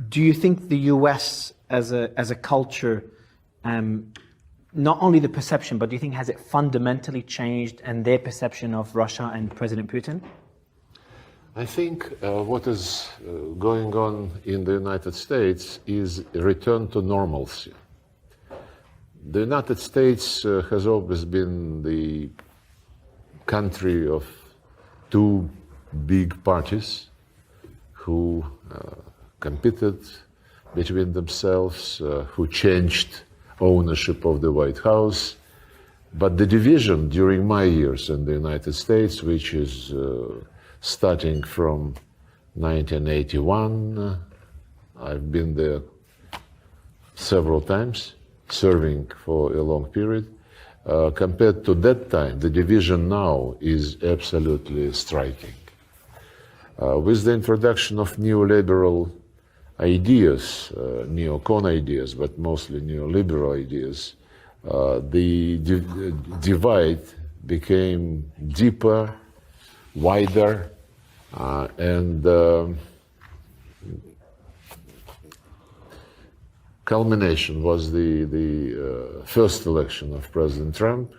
Do you think the US as a culture, not only the perception, but do you think has it fundamentally changed and their perception of Russia and President Putin? I think what is going on in the United States is a return to normalcy. The United States has always been the country of two big parties who competed between themselves, who changed ownership of the White House. But the division during my years in the United States, which is starting from 1981, I've been there several times, serving for a long period. Compared to that time, the division now is absolutely striking. With the introduction of neoliberal ideas, neocon ideas, but mostly neoliberal ideas, the divide became deeper, wider, and culmination was the first election of President Trump,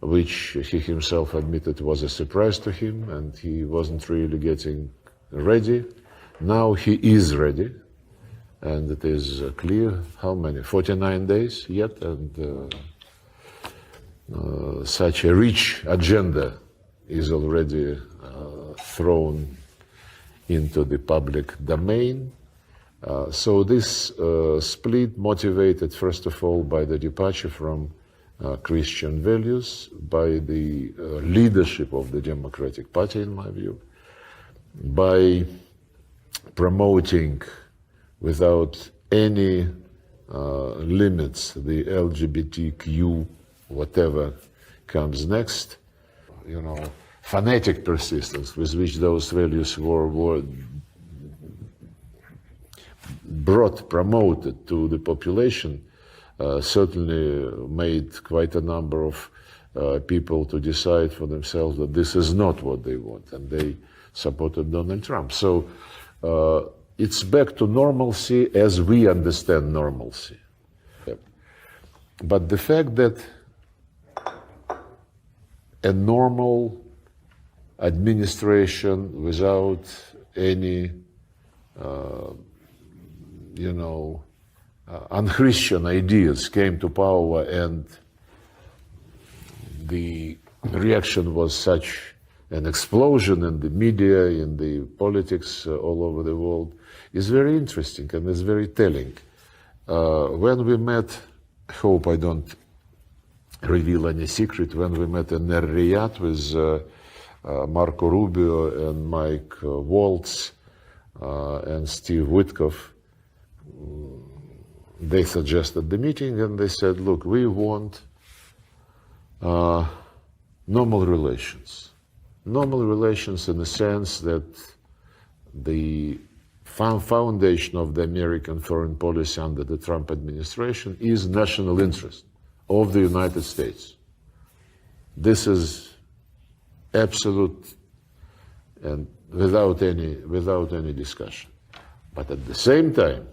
which he himself admitted was a surprise to him, and he wasn't really getting ready. Now he is ready, and it is clear how many, 49 days yet, and such a rich agenda is already thrown into the public domain. So this split motivated, first of all, by the departure from Christian values, by the leadership of the Democratic Party, in my view, by promoting without any limits the LGBTQ, whatever comes next, you know, fanatic persistence with which those values were promoted to the population, certainly made quite a number of people to decide for themselves that this is not what they want, and they supported Donald Trump. So it's back to normalcy as we understand normalcy. But the fact that a normal administration without any unchristian ideas came to power, and the reaction was such an explosion in the media, in the politics all over the world, is very interesting and is very telling. When we met, I hope I don't reveal any secret, when we met in Riyadh with Marco Rubio and Mike Waltz and Steve Witkoff, they suggested the meeting, and they said, look, we want normal relations. Normal relations in the sense that the foundation of the American foreign policy under the Trump administration is national interest of the United States. This is absolute and without any discussion. But at the same time,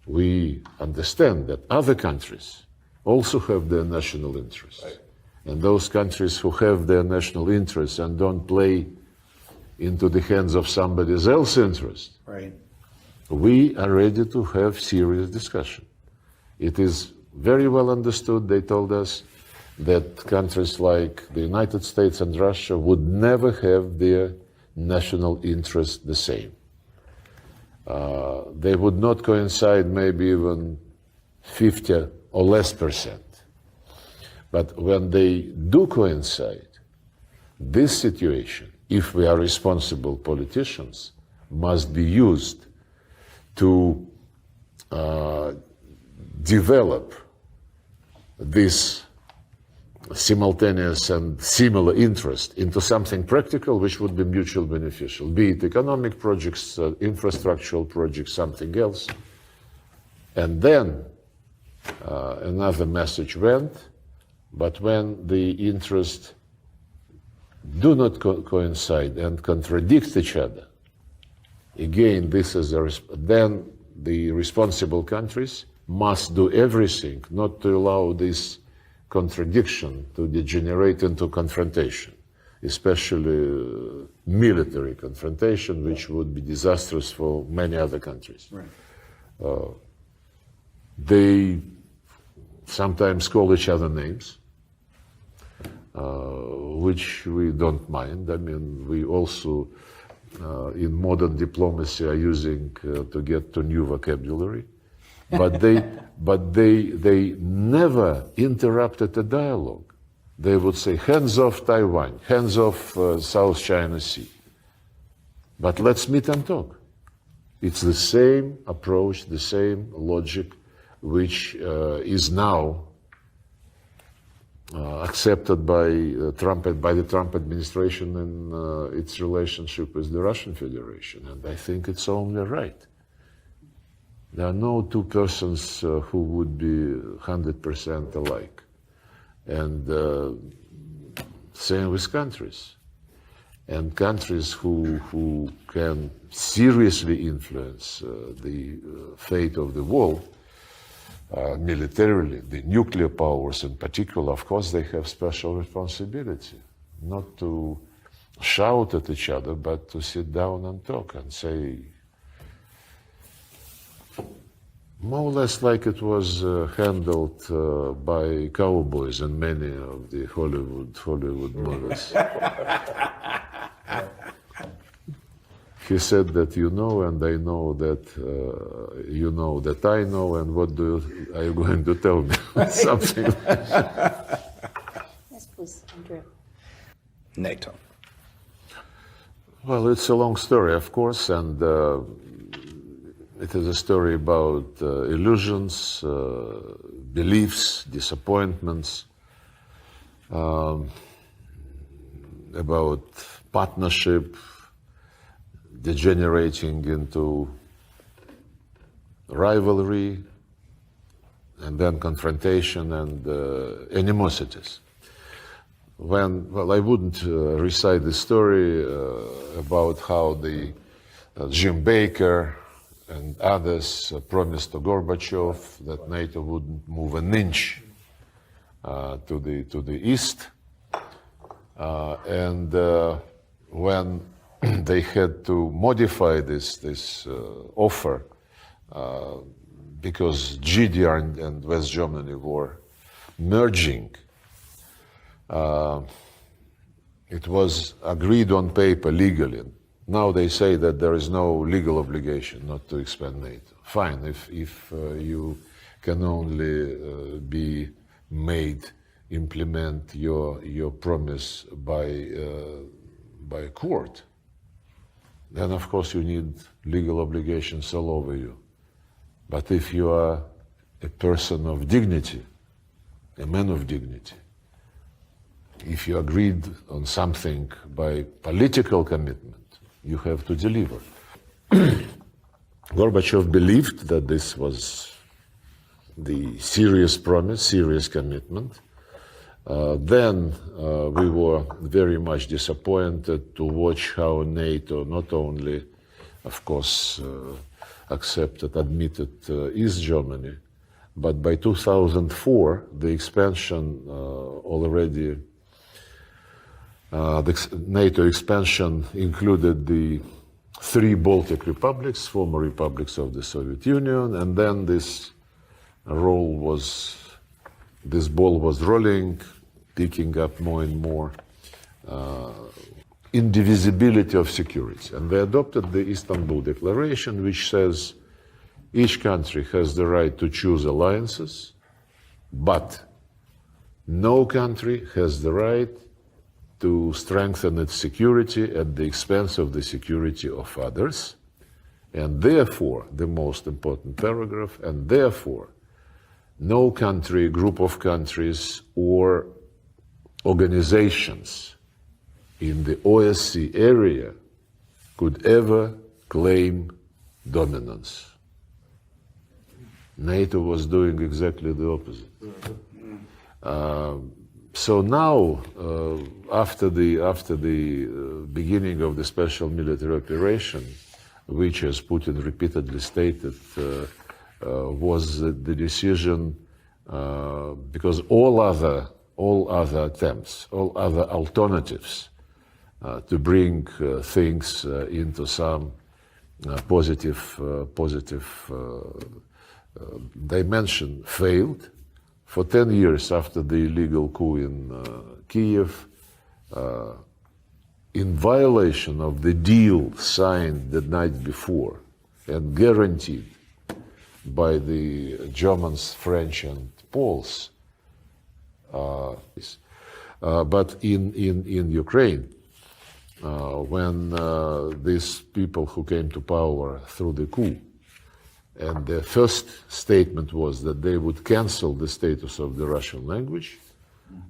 we understand that other countries also have their national interests. Right. And those countries who have their national interests and don't play into the hands of somebody else's interest, right, we are ready to have serious discussion. It is very well understood, they told us, that countries like the United States and Russia would never have their national interests the same. They would not coincide maybe even 50 or less %. But when they do coincide, this situation, if we are responsible politicians, must be used to develop this simultaneous and similar interest into something practical which would be mutually beneficial, be it economic projects, infrastructural projects, something else. And then another message went, but when the interests do not coincide and contradict each other, again, this is then the responsible countries must do everything not to allow this contradiction to degenerate into confrontation, especially military confrontation, which would be disastrous for many other countries. Right. They sometimes call each other names, which we don't mind. I mean, we also, in modern diplomacy, are using to get to new vocabulary. But they never interrupted the dialogue. They would say, hands off Taiwan, hands off South China Sea. But let's meet and talk. It's the same approach, the same logic, which is now accepted by the Trump administration in its relationship with the Russian Federation. And I think it's only right. There are no two persons who would be 100% alike. And same with countries. And countries who can seriously influence the fate of the world militarily, the nuclear powers in particular, of course, they have special responsibility, not to shout at each other, but to sit down and talk and say, more or less like it was handled by cowboys in many of the Hollywood movies. He said that you know, and I know that you know that I know, and what are you going to tell me? Something like that. Yes, please, Andrea. NATO. Well, it's a long story, of course, and it is a story about illusions, beliefs, disappointments, about partnership degenerating into rivalry, and then confrontation and animosities. I wouldn't recite the story about how the Jim Baker and others promised to Gorbachev that NATO wouldn't move an inch to the east, and when they had to modify this offer because GDR and West Germany were merging. It was agreed on paper legally. Now they say that there is no legal obligation not to expand NATO. Fine, if you can only be made implement your promise by court, then of course you need legal obligations all over you. But if you are a person of dignity, a man of dignity, if you agreed on something by political commitment, you have to deliver. Gorbachev believed that this was the serious promise, serious commitment. Then we were very much disappointed to watch how NATO not only, of course, admitted East Germany, but by 2004, the expansion already, the NATO expansion included the 3 Baltic republics, former republics of the Soviet Union, and then this ball was rolling, picking up more and more indivisibility of security. And they adopted the Istanbul Declaration, which says each country has the right to choose alliances, but no country has the right to strengthen its security at the expense of the security of others. And therefore, the most important paragraph, and therefore, no country, group of countries, or organizations in the OSCE area could ever claim dominance. NATO was doing exactly the opposite. So now, after the beginning of the special military operation, which, as Putin repeatedly stated, was the decision because all other attempts, all other alternatives to bring things into some positive dimension failed. For 10 years after the illegal coup in Kiev, in violation of the deal signed the night before and guaranteed by the Germans, French, and Poles, but in Ukraine, when these people who came to power through the coup, and their first statement was that they would cancel the status of the Russian language,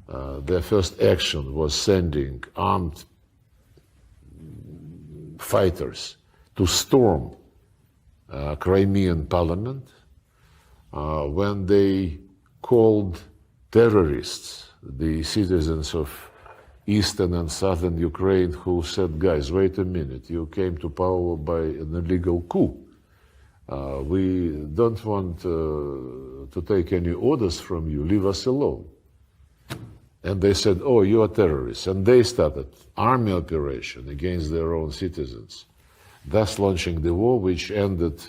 their first action was sending armed fighters to storm Crimean parliament, when they called terrorists the citizens of eastern and southern Ukraine who said, guys, wait a minute, you came to power by an illegal coup. We don't want to take any orders from you, leave us alone. And they said, oh, you are terrorists. And they started army operation against their own citizens, thus launching the war, which ended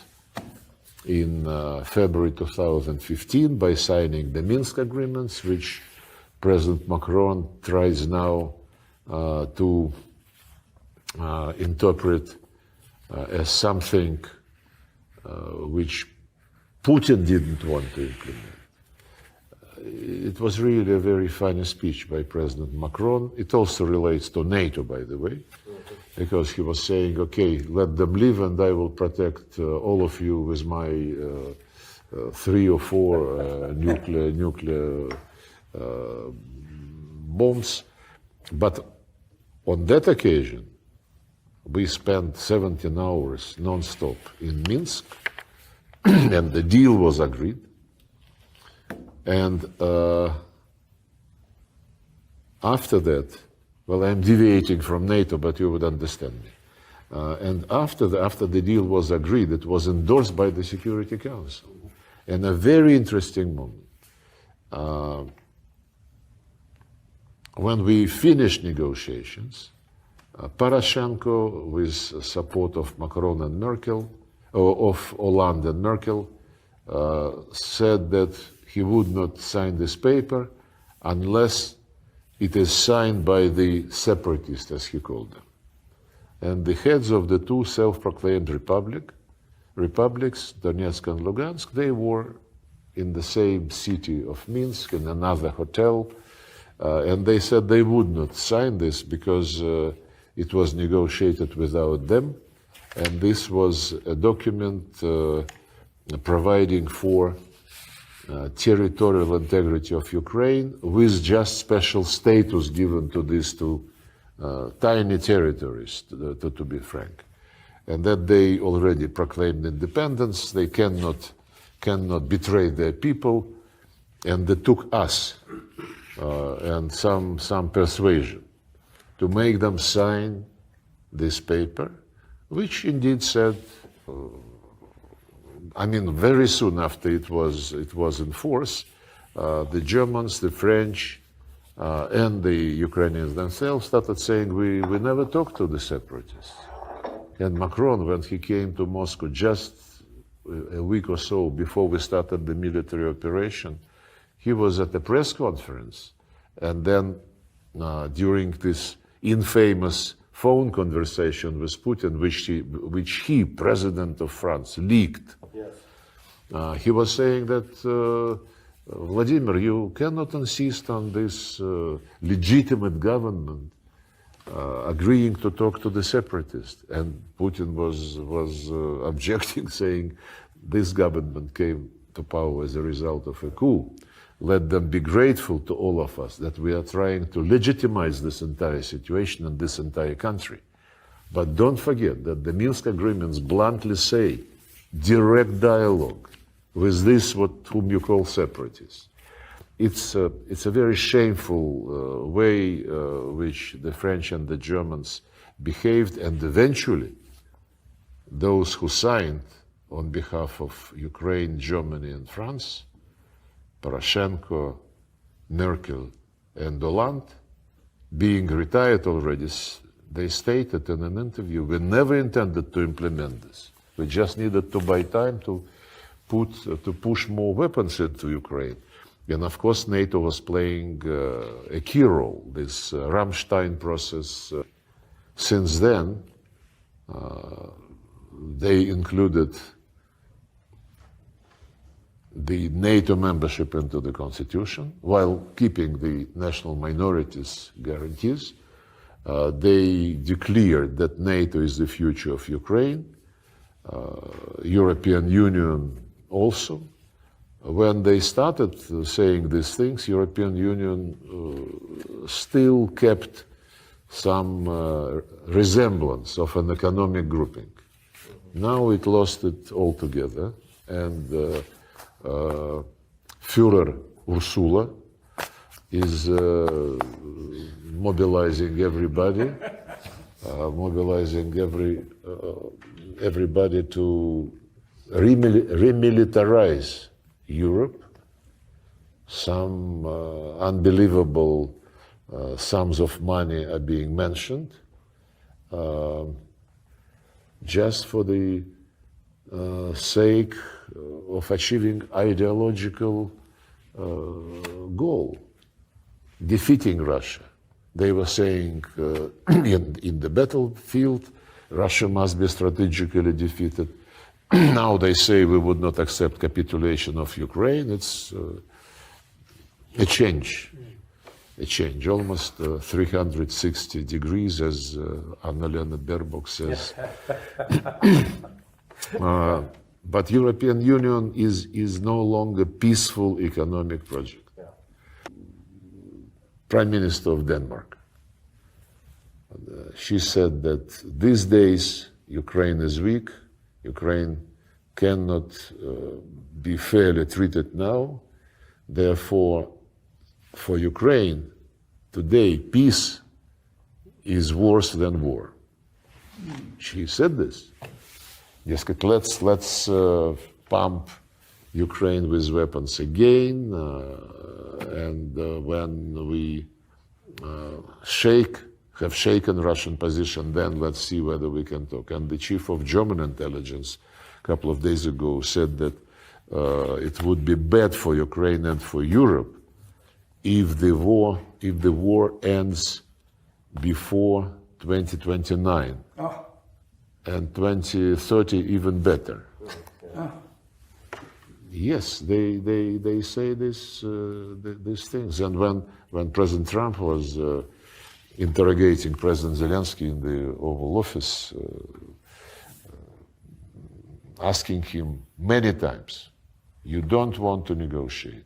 in February 2015 by signing the Minsk agreements, which President Macron tries now to interpret as something which Putin didn't want to implement. It was really a very funny speech by President Macron. It also relates to NATO, by the way, because he was saying, okay, let them live and I will protect all of you with my 3 or 4 nuclear bombs. But on that occasion, we spent 17 hours non-stop in Minsk, and the deal was agreed. And after that, well, I'm deviating from NATO, but you would understand me. And after the deal was agreed, it was endorsed by the Security Council. And a very interesting moment. When we finished negotiations, Poroshenko, with support of Macron and Merkel, of Hollande and Merkel, said that he would not sign this paper unless it is signed by the separatists, as he called them. And the heads of the two self-proclaimed republics, Donetsk and Lugansk, they were in the same city of Minsk, in another hotel, and they said they would not sign this because it was negotiated without them, and this was a document providing for territorial integrity of Ukraine with just special status given to these two tiny territories, to be frank. And that they already proclaimed independence, they cannot betray their people, and they took us and some persuasion to make them sign this paper, which indeed said, I mean, very soon after it was in force, the Germans, the French, and the Ukrainians themselves started saying, we never talked to the separatists. And Macron, when he came to Moscow just a week or so before we started the military operation, he was at a press conference. And then during this infamous phone conversation with Putin, which he, President of France, leaked, he was saying that, Vladimir, you cannot insist on this legitimate government agreeing to talk to the separatists. And Putin was objecting, saying, this government came to power as a result of a coup. Let them be grateful to all of us that we are trying to legitimize this entire situation in this entire country. But don't forget that the Minsk agreements bluntly say direct dialogue with this whom you call separatists. It's a very shameful way which the French and the Germans behaved, and eventually those who signed on behalf of Ukraine, Germany, and France, Poroshenko, Merkel, and Hollande, being retired already, they stated in an interview, we never intended to implement this. We just needed to buy time to push more weapons into Ukraine. And of course, NATO was playing a key role, this Ramstein process. Since then, they included the NATO membership into the constitution while keeping the national minorities guarantees. They declared that NATO is the future of Ukraine, European Union also. When they started saying these things, European Union still kept some resemblance of an economic grouping. Now it lost it altogether, and Führer Ursula is mobilizing everybody, everybody to remilitarize Europe. Some unbelievable sums of money are being mentioned just for the sake of achieving ideological goal, defeating Russia. They were saying in the battlefield, Russia must be strategically defeated. Now they say we would not accept capitulation of Ukraine. It's a change, almost 360 degrees, as Annalena Baerbock says. But European Union is no longer peaceful economic project. Prime Minister of Denmark, she said that these days Ukraine is weak, Ukraine cannot be fairly treated now, therefore for Ukraine today peace is worse than war. She said this. Дескать, let's pump Ukraine with weapons again, and when we have shaken Russian position, then let's see whether we can talk. And the chief of German intelligence a couple of days ago said that it would be bad for Ukraine and for Europe if the war ends before 2029. Oh. And 2030 even better. Oh. Yes, they say these things. And when President Trump was interrogating President Zelensky in the Oval Office, asking him many times, you don't want to negotiate.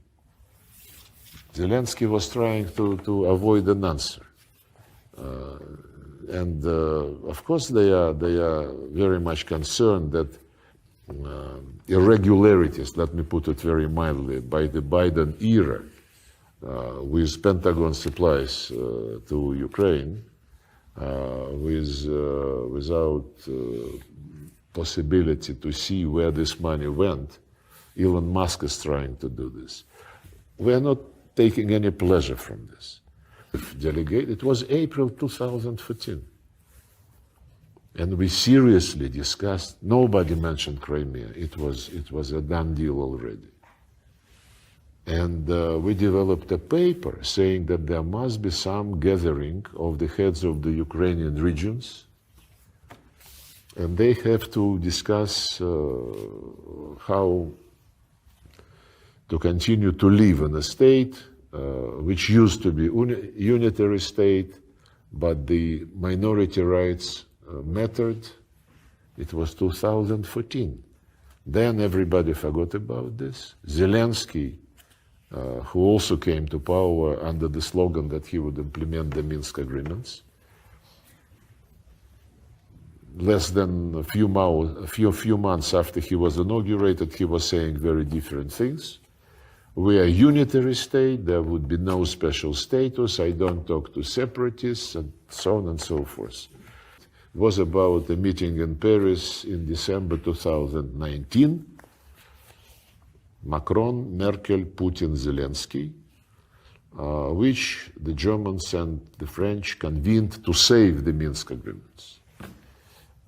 Zelensky was trying to avoid an answer. And of course they are very much concerned that irregularities, let me put it very mildly, by the Biden era with Pentagon supplies to Ukraine, without possibility to see where this money went. Elon Musk is trying to do this. We are not taking any pleasure from this. It was April 2014. And we seriously discussed, nobody mentioned Crimea. It was a done deal already. And we developed a paper saying that there must be some gathering of the heads of the Ukrainian regions, and they have to discuss how to continue to live in a state which used to be unitary state, but the minority rights mattered. It was 2014. Then everybody forgot about this. Zelensky, who also came to power under the slogan that he would implement the Minsk agreements, less than a few months after he was inaugurated, he was saying very different things. We are a unitary state, there would be no special status, I don't talk to separatists, and so on and so forth. was about a meeting in Paris in December 2019. Macron, Merkel, Putin, Zelensky, which the Germans and the French convened to save the Minsk agreements.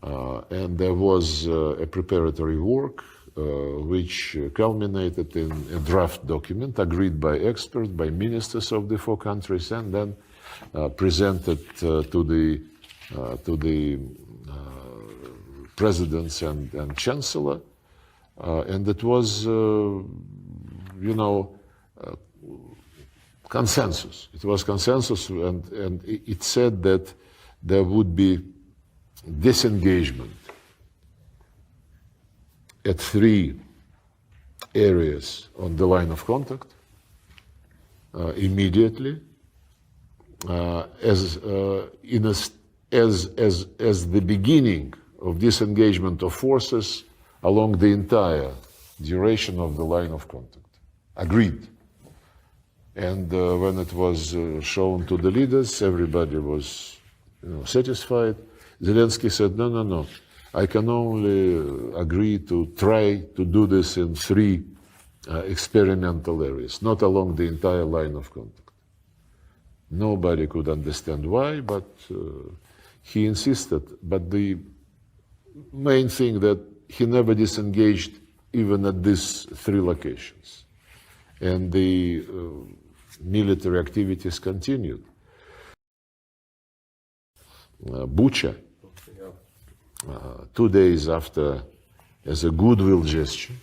And there was a preparatory work which culminated in a draft document agreed by experts, by ministers of the four countries, and then presented to the presidents and chancellor. And it was, consensus. It was consensus, and it said that there would be disengagement at 3 areas on the line of contact immediately, as the beginning of disengagement of forces along the entire duration of the line of contact. Agreed. And when it was shown to the leaders, everybody was satisfied. Zelensky said, no, I can only agree to try to do this in 3 experimental areas, not along the entire line of contact. Nobody could understand why, but he insisted. But the main thing that he never disengaged even at these 3 locations. And the military activities continued. Bucha, 2 days after, as a goodwill gesture,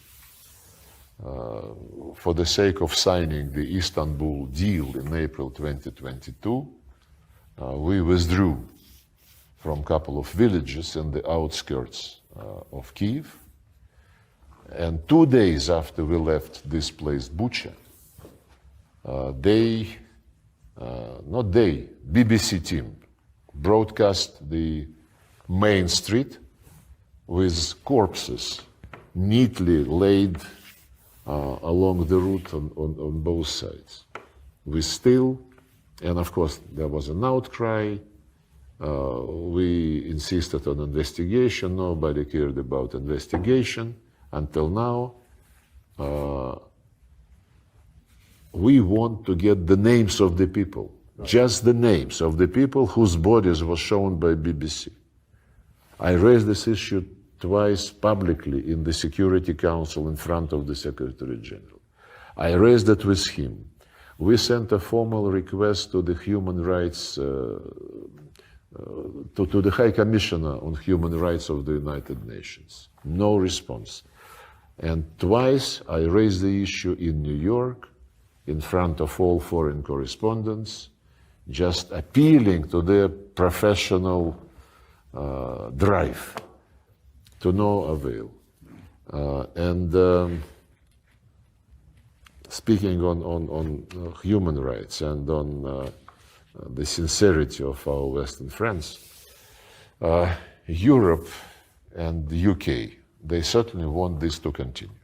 for the sake of signing the Istanbul deal in April 2022, we withdrew from a couple of villages in the outskirts of Kyiv. And 2 days after we left this place, Bucha, BBC team broadcast the main street with corpses neatly laid along the route on both sides. We still, and of course there was an outcry, we insisted on investigation, nobody cared about investigation until now. We want to get the names of the people, just the names of the people whose bodies were shown by BBC. I raised this issue twice publicly in the Security Council in front of the Secretary General. I raised it with him. We sent a formal request to the human rights, to the High Commissioner on Human Rights of the United Nations. No response. And twice I raised the issue in New York, in front of all foreign correspondents, just appealing to their professional drive, to no avail. Speaking on human rights and on the sincerity of our Western friends, Europe and the UK, they certainly want this to continue.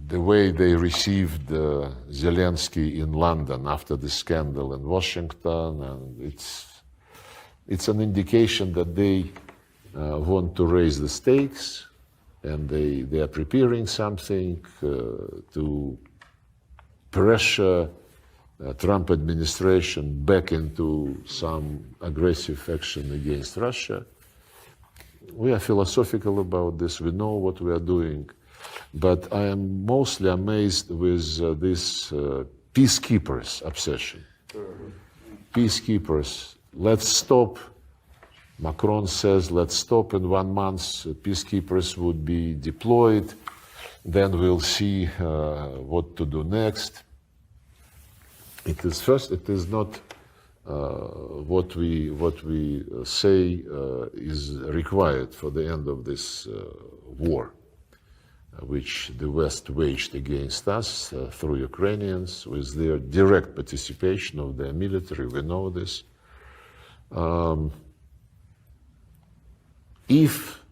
The way they received Zelensky in London after the scandal in Washington, and it's an indication that they want to raise the stakes, and they are preparing something to pressure Trump administration back into some aggressive action against Russia. We are philosophical about this. We know what we are doing. But I am mostly amazed with this peacekeepers obsession. Peacekeepers, let's stop. Macron says, let's stop in 1 month. Peacekeepers would be deployed. Then we'll see what to do next. It is not what we say is required for the end of this war, which the West waged against us through Ukrainians with their direct participation of their military. We know this. If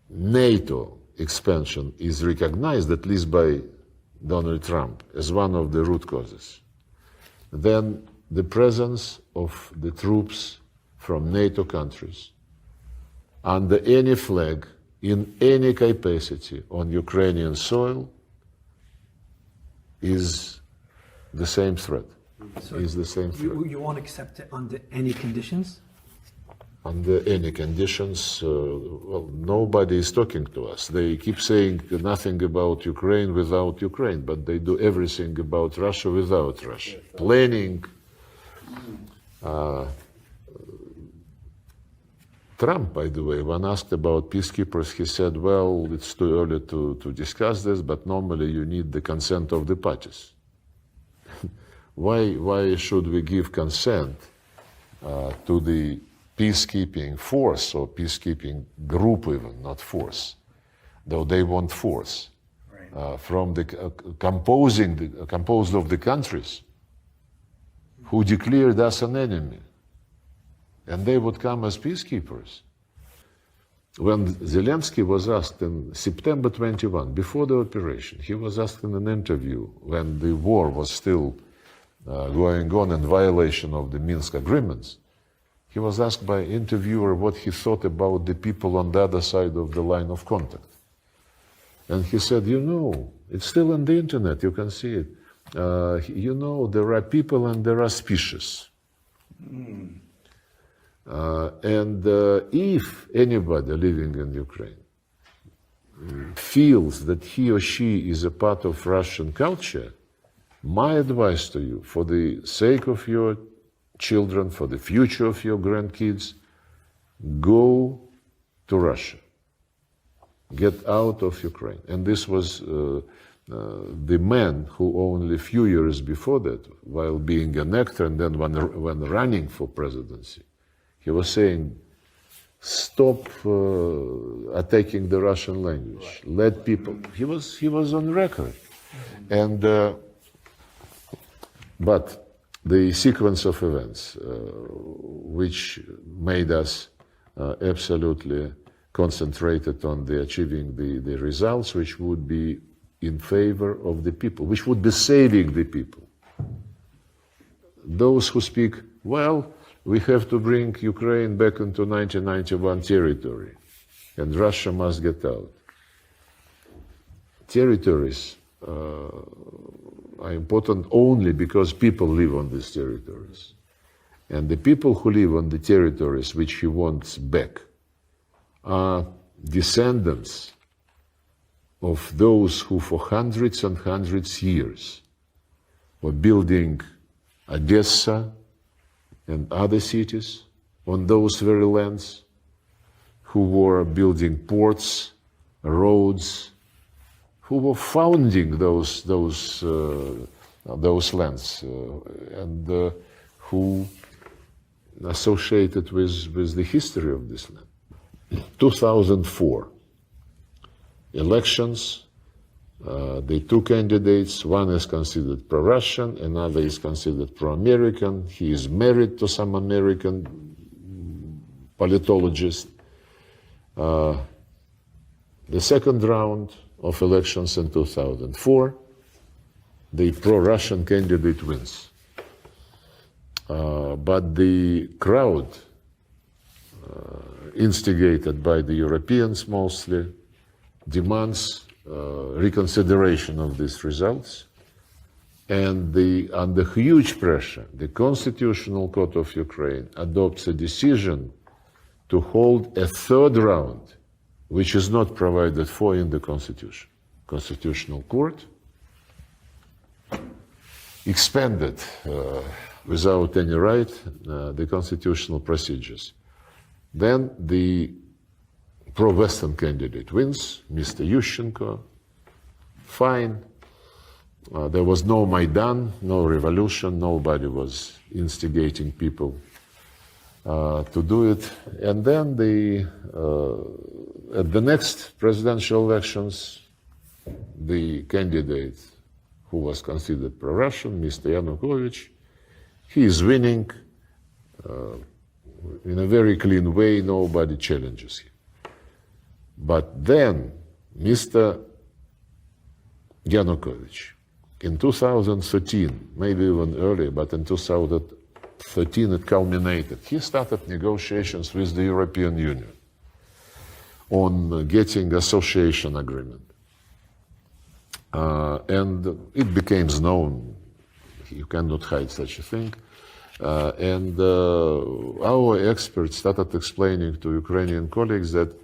NATO expansion is recognized, at least by Donald Trump, as one of the root causes, then the presence of the troops from NATO countries under any flag in any capacity on Ukrainian soil is the same threat. You won't accept it under any conditions? Under any conditions, well, nobody is talking to us. They keep saying nothing about Ukraine without Ukraine, but they do everything about Russia without Russia. Planning. Trump, by the way, when asked about peacekeepers, he said, well, it's too early to discuss this, but normally you need the consent of the parties. Why should we give consent to the peacekeeping force or peacekeeping group even, not force, though they want force, from the composed of the countries who declared us an enemy, and they would come as peacekeepers. When Zelensky was asked in September 21, before the operation, he was asked in an interview when the war was still going on in violation of the Minsk agreements. He was asked by an interviewer what he thought about the people on the other side of the line of contact. And he said, you know, it's still on the internet, you can see it. You know, there are people and there are species. And if anybody living in Ukraine feels that he or she is a part of Russian culture, my advice to you, for the sake of your children, for the future of your grandkids, go to Russia. Get out of Ukraine. And this was the man who only a few years before that, while being an actor and then when running for presidency, he was saying, stop attacking the Russian language. Let people. He was on record. And but the sequence of events which made us absolutely concentrated on achieving the results which would be in favor of the people, which would be saving the people. Those who speak, well, we have to bring Ukraine back into 1991 territory, and Russia must get out. Territories are important only because people live on these territories. And the people who live on the territories which he wants back are descendants of those who for hundreds and hundreds of years were building Odessa and other cities on those very lands, who were building ports, roads, who were founding those lands, and who associated with the history of this land. 2004 elections, the two candidates, one is considered pro-Russian, another is considered pro-American. He is married to some American politologist. The second round of elections in 2004, the pro-Russian candidate wins. But the crowd, instigated by the Europeans mostly, demands reconsideration of these results. And under huge pressure, the Constitutional Court of Ukraine adopts a decision to hold a third round, which is not provided for in the Constitution. Constitutional Court expanded without any right the constitutional procedures. Then the pro-Western candidate wins, Mr. Yushchenko. Fine. There was no Maidan, no revolution, nobody was instigating people to do it. And then at the next presidential elections, the candidate who was considered pro-Russian, Mr. Yanukovych, he is winning in a very clean way, nobody challenges him. But then Mr. Yanukovych in 2013, maybe even earlier, but in 2013 it culminated. He started negotiations with the European Union on getting association agreement. And it became known, you cannot hide such a thing. And our experts started explaining to Ukrainian colleagues that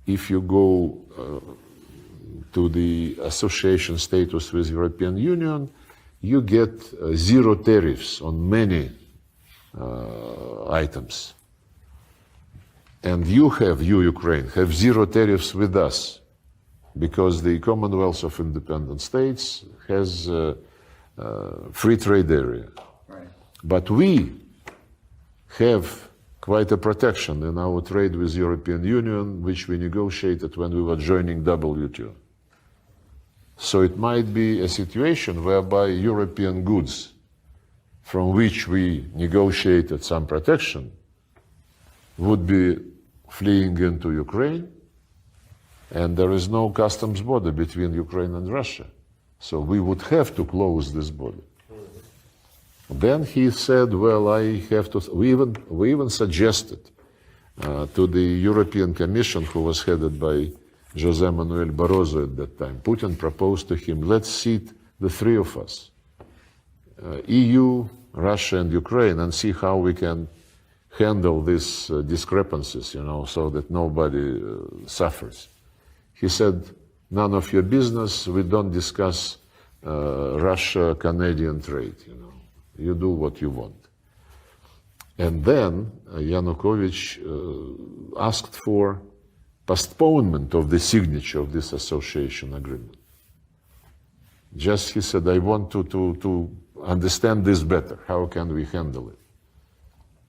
if you go to the association status with European Union, you get zero tariffs on many items. And you, Ukraine, have zero tariffs with us, because the Commonwealth of Independent States has a free trade area. Right. But we have quite a protection in our trade with European Union, which we negotiated when we were joining WTO. So it might be a situation whereby European goods from which we negotiated some protection would be fleeing into Ukraine, and there is no customs border between Ukraine and Russia. So we would have to close this border. Then he said, well, I have to, we even suggested to the European Commission, who was headed by José Manuel Barroso at that time. Putin proposed to him, let's seat the three of us, EU, Russia, and Ukraine, and see how we can handle these discrepancies, so that nobody suffers. He said, none of your business, we don't discuss Russia-Canadian trade, You do what you want. And then Yanukovych asked for postponement of the signature of this association agreement. Just he said, I want to understand this better. How can we handle it?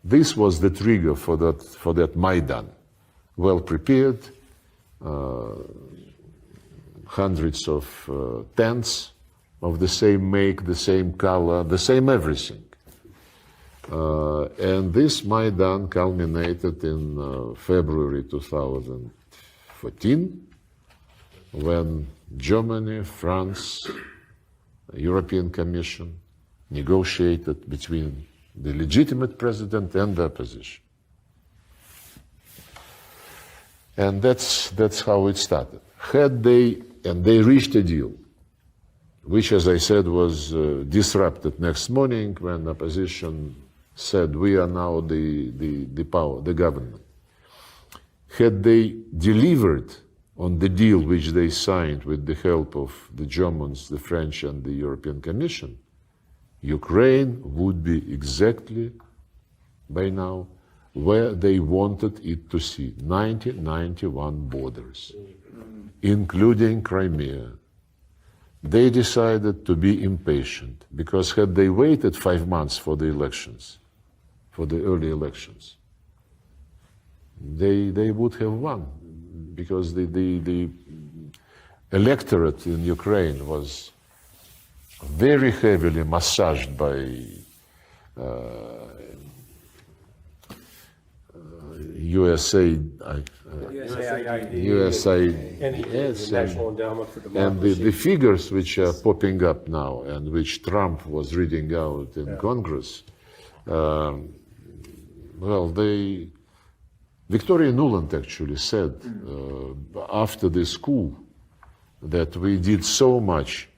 This was the trigger for that Maidan. Well prepared, hundreds of tents of the same make, the same color, the same everything. And this Maidan culminated in February 2014, when Germany, France, European Commission negotiated between the legitimate president and the opposition. And that's how it started. They reached a deal, which, as I said, was disrupted next morning when opposition said, we are now the power, the government. Had they delivered on the deal which they signed with the help of the Germans, the French, and the European Commission, Ukraine would be exactly, by now, where they wanted it to see, 1991 borders, including Crimea. They decided to be impatient, because had they waited 5 months for the elections, for the early elections, they would have won, because the electorate in Ukraine was very heavily massaged by USAID, yes, National Endowment for and Democracy. the figures which are popping up now and which Trump was reading out in Congress, Victoria Nuland actually said after this coup that we did so much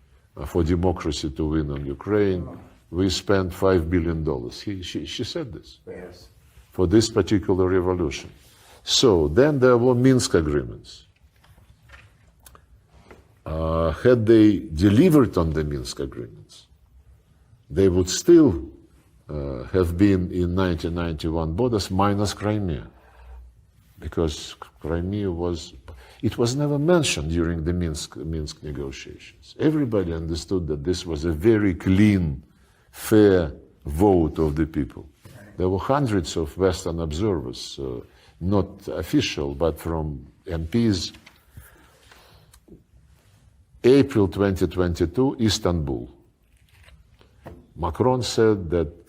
for democracy to win in Ukraine, we spent $5 billion. She said this. Yes. For this particular revolution. So then there were Minsk agreements. Had they delivered on the Minsk agreements, they would still have been in 1991 borders minus Crimea, because Crimea was never mentioned during the Minsk negotiations. Everybody understood that this was a very clean, fair vote of the people. There were hundreds of Western observers, not official, but from MPs. April 2022, Istanbul. Macron said that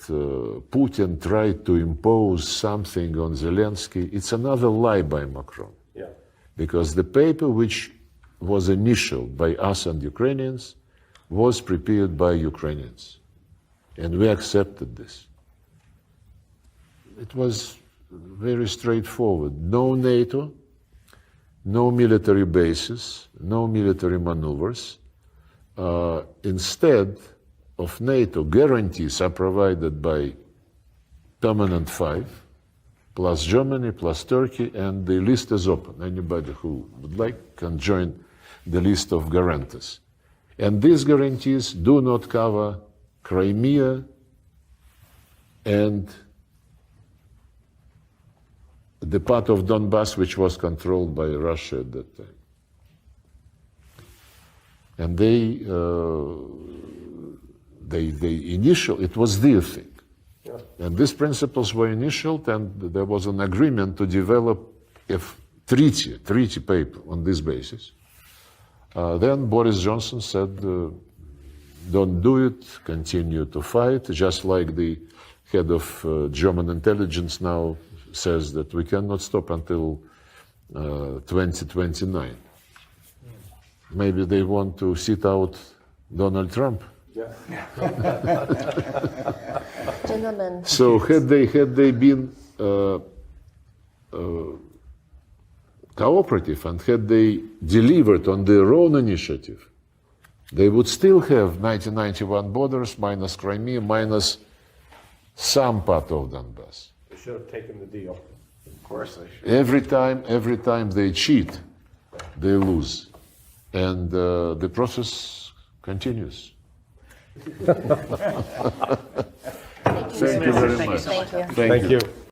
Putin tried to impose something on Zelensky. It's another lie by Macron. Yeah. Because the paper which was initialed by us and Ukrainians was prepared by Ukrainians. And we accepted this. It was very straightforward. No NATO, no military bases, no military maneuvers. Instead of NATO, guarantees are provided by permanent 5, plus Germany, plus Turkey, and the list is open. Anybody who would like can join the list of guarantors. And these guarantees do not cover Crimea and the part of Donbass which was controlled by Russia at that time. And it was their thing. Yeah. And these principles were initialed, and there was an agreement to develop a treaty paper on this basis. Then Boris Johnson said, don't do it, continue to fight, just like the head of German intelligence now says that we cannot stop until 2029. Maybe they want to sit out Donald Trump. Yeah. Gentlemen, So had they been cooperative and had they delivered on their own initiative, they would still have 1991 borders minus Crimea minus some part of Donbass. They should have taken the deal. Of course they should. Every time they cheat, they lose. And the process continues. Thank you very much. thank you. Thank you.